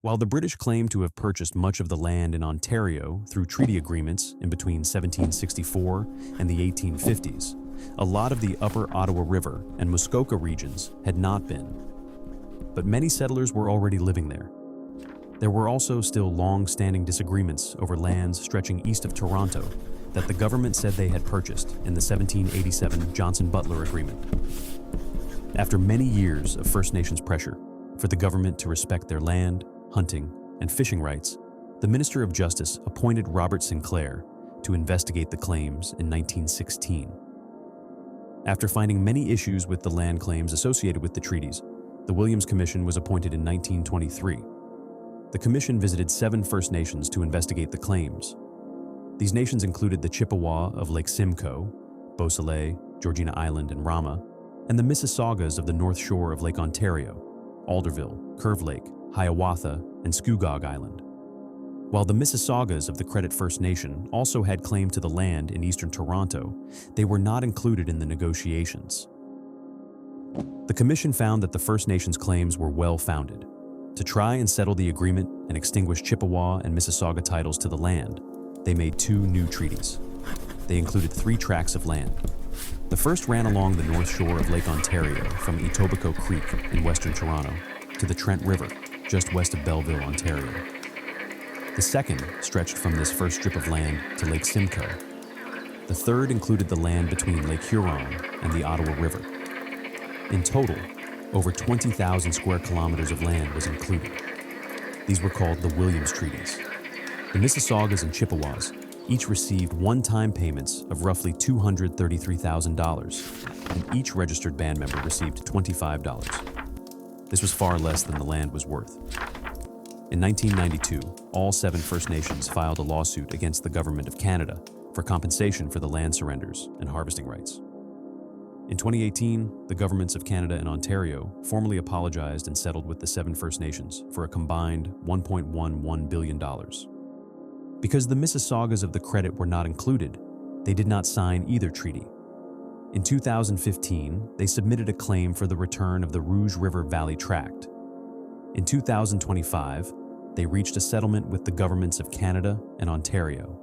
While the British claim to have purchased much of the land in Ontario through treaty agreements in between 1764 and the 1850s, a lot of the upper Ottawa River and Muskoka regions had not been. But many settlers were already living there. There were also still long-standing disagreements over lands stretching east of Toronto that the government said they had purchased in the 1787 Johnson-Butler Agreement. After many years of First Nations pressure for the government to respect their land, hunting, and fishing rights, the Minister of Justice appointed Robert Sinclair to investigate the claims in 1916. After finding many issues with the land claims associated with the treaties, the Williams Commission was appointed in 1923. The commission visited 7 First Nations to investigate the claims. These nations included the Chippewa of Lake Simcoe, Beausoleil, Georgina Island, and Rama, and the Mississaugas of the North Shore of Lake Ontario, Alderville, Curve Lake, Hiawatha, and Scugog Island. While the Mississaugas of the Credit First Nation also had claim to the land in eastern Toronto, they were not included in the negotiations. The Commission found that the First Nations claims were well-founded. To try and settle the agreement and extinguish Chippewa and Mississauga titles to the land, they made 2 new treaties. They included 3 tracts of land. The first ran along the north shore of Lake Ontario from Etobicoke Creek in western Toronto to the Trent River, just west of Belleville, Ontario. The second stretched from this first strip of land to Lake Simcoe. The third included the land between Lake Huron and the Ottawa River. In total, over 20,000 square kilometers of land was included. These were called the Williams Treaties. The Mississaugas and Chippewas each received one-time payments of roughly $233,000, and each registered band member received $25. This was far less than the land was worth. In 1992, all 7 First Nations filed a lawsuit against the Government of Canada for compensation for the land surrenders and harvesting rights. In 2018, the governments of Canada and Ontario formally apologized and settled with the 7 First Nations for a combined $1.11 billion. Because the Mississaugas of the Credit were not included, they did not sign either treaty. In 2015, they submitted a claim for the return of the Rouge River Valley Tract. In 2025, they reached a settlement with the governments of Canada and Ontario.